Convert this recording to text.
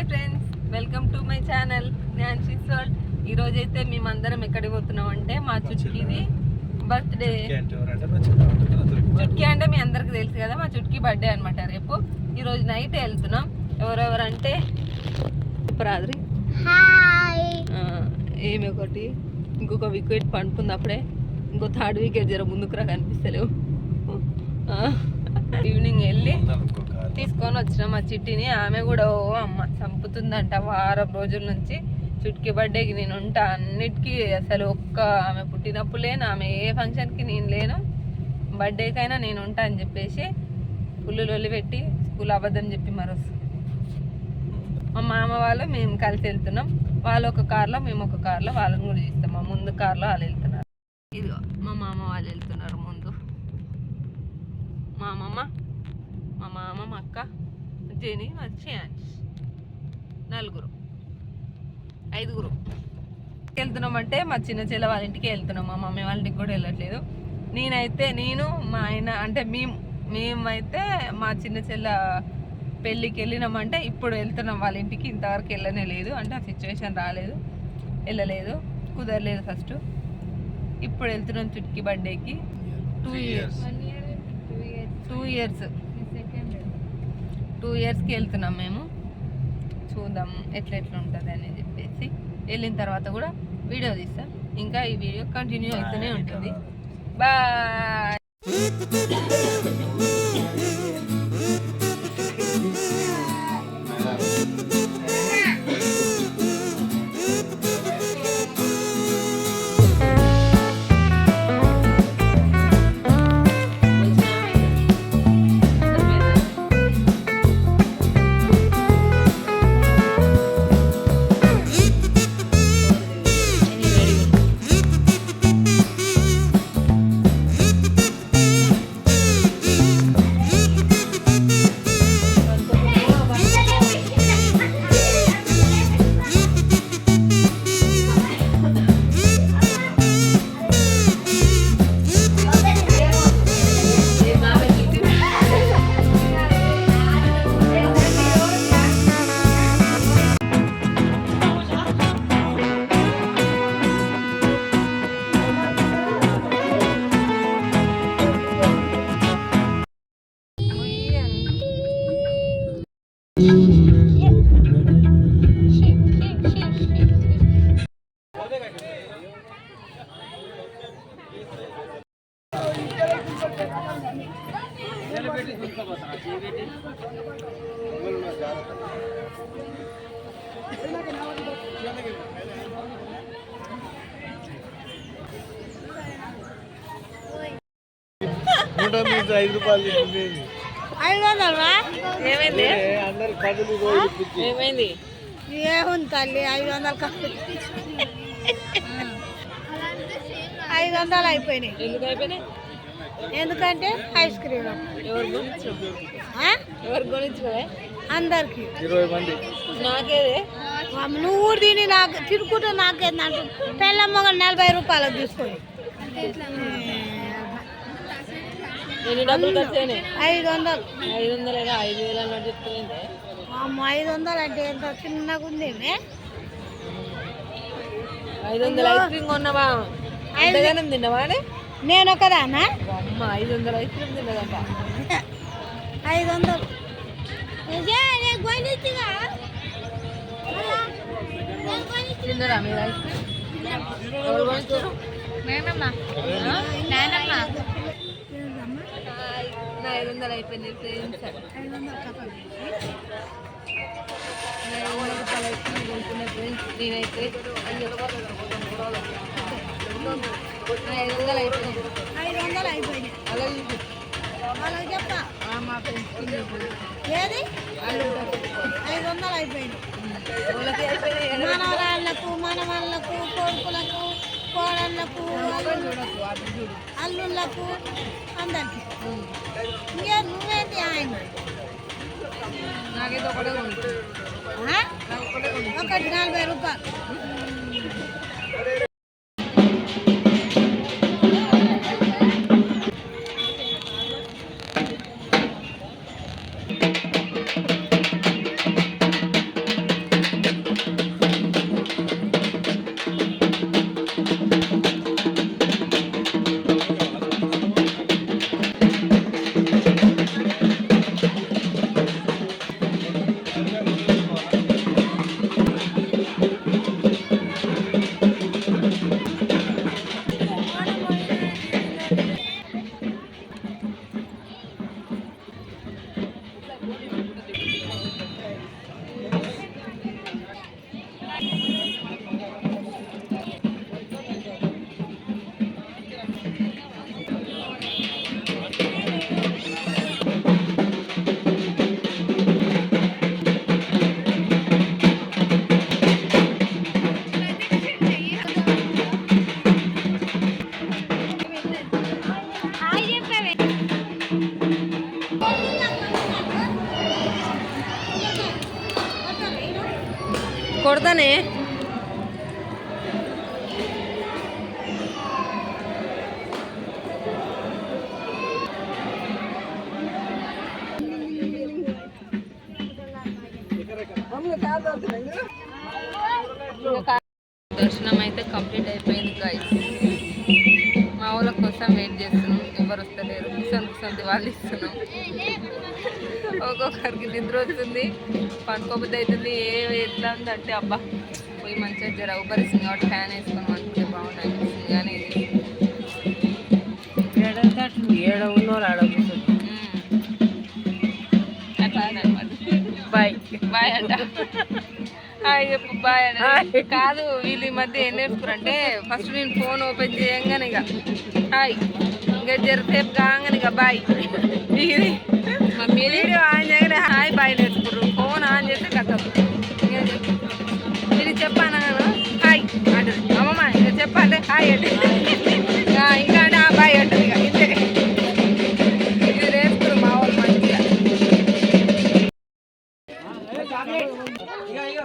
Hi friends, welcome to my channel Nancy's world. ఈరోజైతే మేమందరం ఎక్కడికి పోతున్నాం అంటే మా చుట్కీది బర్త్డే. చుట్కీ అంటే మీ అందరికి తెలుసు కదా, మా చుట్కీ బర్త్డే అనమాట రేపు. ఈరోజు నైట్ వెళ్తున్నాం. ఎవరెవరంటే రాత్రి ఏమి ఒకటి ఇంకొక వికెట్ పండుకుంది అప్పుడే, ఇంకో థర్డ్ వికెట్ జర ముందుకు రా కనిపిస్తలేవు. ఈవినింగ్ వెళ్ళి తీసుకొని వచ్చినాం మా చిట్టిని. ఆమె కూడా ఓ అమ్మ చంపుతుందంట వారం రోజుల నుంచి. చుట్కీ బర్త్డేకి నేను ఉంటా అన్నిటికీ, అసలు ఒక్క ఆమె పుట్టినప్పుడు లేను, ఆమె ఏ ఫంక్షన్కి నేను లేను, బర్త్డేకైనా నేను ఉంటా అని చెప్పేసి ఫుల్లు లొల్లి పెట్టి స్కూల్ అబద్ధం చెప్పి మరోసు మా మామ వాళ్ళు మేము కలిసి వెళ్తున్నాం. వాళ్ళు ఒక కార్లో మేము ఒక కార్లో, వాళ్ళని కూడా చూస్తాం. మా ముందు కార్లో వాళ్ళు వెళ్తున్నారు. ఇదిగో మా మామ వాళ్ళు వెళ్తున్నారు ముందు. మా అమ్మమ్మ, మా మామ, మా అక్క, జెని, మా ఛాన్స్, నలుగురు, ఐదుగురు వెళ్తున్నామంటే మా చిన్న చెల్ల వాళ్ళ ఇంటికి వెళ్తున్నాం. మా మమ్మీ వాళ్ళ ఇంటికి కూడా వెళ్ళట్లేదు. నేను మా ఆయన అంటే మేమైతే మా చిన్న చెల్ల పెళ్ళికి వెళ్ళినామంటే ఇప్పుడు వెళ్తున్నాం వాళ్ళ ఇంటికి. ఇంతవరకు వెళ్ళనే లేదు, అంటే ఆ సిచ్యువేషన్ రాలేదు, వెళ్ళలేదు, కుదరలేదు ఫస్ట్. ఇప్పుడు వెళ్తున్నాం చుట్కీ బర్త్డేకి. 2 ఇయర్స్కి వెళ్తున్నాం మేము. చూద్దాం ఎట్లా ఉంటుంది అని చెప్పేసి. వెళ్ళిన తర్వాత కూడా వీడియో తీస్తాం. ఇంకా ఈ వీడియో కంటిన్యూ అవుతూనే ఉంటుంది. బాయ్. ఏమైంది? ఏముంది తల్లి, 500 500 అయిపోయినాయి. ఎందుకు అయిపోయినాయి? ఎందుకంటే ఐస్ క్రీమ్ ఎవరు కొనిచ్చుకోవే? అందరికి 20 మంది. నాకేదే నువ్వు తిని నాకు తిరుక్కుంటూ నాకేందంటు పెళ్ళమ్మ 40 రూపాయలు తీసుకొని. ఎన్ని డబ్బులు ఖర్చు అయినాయి? 500. 500 5,000 అన్నట్టు చెప్తుంది. అమ్మ 500 అంటే ఎంత చిన్నగా ఉంది. 500 ఐస్ క్రీమ్ కొన్నావా? అంతగానే తిన్నావా? నేను ఒకదానా? అమ్మ 500 ఐస్ క్రీమ్ తిన్నదంట. 500 తిన్నరా మీరు ఐస్ క్రీమ్? ఎవరు కొనిచ్చారు? 500 అయిపోయింది ఫ్రెండ్స్. 500 రూపాయలు ఐస్ క్రీమ్ కొనుక్కునే ఫ్రెండ్స్. నేనైతే 500 అయిపోయింది. 500 అయిపోయినాయి. అలా చూసి వాళ్ళకి చెప్పా మా ఫ్రెండ్స్కి ఏది 500 అయిపోయినాయి. వాళ్ళకి అయిపోయినాయి. మనవరాళ్ళకు, మనవాళ్ళకు, కొడుకులకు, కోడళ్ళకు, అల్లుళ్ళకు, అందరికి. ఇంకే నువ్వేంటి ఆయన? నాకైతే ఒకటే కొనుక్కు. ఒకటి 40 రూపాయలు. కొడతానే దర్శనం అయితే కంప్లీట్ అయిపోయింది గైస్. మా వాళ్ళ కోసం వెయిట్ చేస్తున్నాం, ఎవరు వస్తలేరు. కుసంది వాళ్ళు ఇస్తున్నాం. ఒక్కొక్కరికి నిద్ర వస్తుంది, పనుకోబుద్ధి అవుతుంది. ఎట్లా ఉందంటే అబ్బా పోయి మంచిగా జర ఉబ్బరిస్తుంది కాబట్టి ఫ్యాన్ వేసుకొని అనుకుంటే బాగుంది అనిపిస్తుంది. కానీ ఏడ ఉన్నోరు ఆడ అట్లా అనమాట. బాయ్ బాయ్ అంట. హాయ్ చెప్పు బాయ్ అంట. కాదు వీళ్ళు ఈ మధ్య ఏం నేర్చుకురంటే ఫస్ట్ నేను ఫోన్ ఓపెన్ చేయంగానే ఇక హాయ్, ఇంకా జరసేపు కాగానే ఇక బాయ్. ఇది మా వీడియో ఆన్ చేయగానే హాయ్ బాయ్ నేర్చుకుర్రు. ఫోన్ ఆన్ చేస్తే కథ ఇది చెప్పాను హాయ్ అంటే అమ్మమ్మ ఇంకా చెప్పాలి హాయ్ అంటే ఇంకా అంటే బాయ్ అంటుంది. ఇక ఇంతే ఇది నేర్చుకురు మా వాళ్ళు మంచిగా. అయ్యో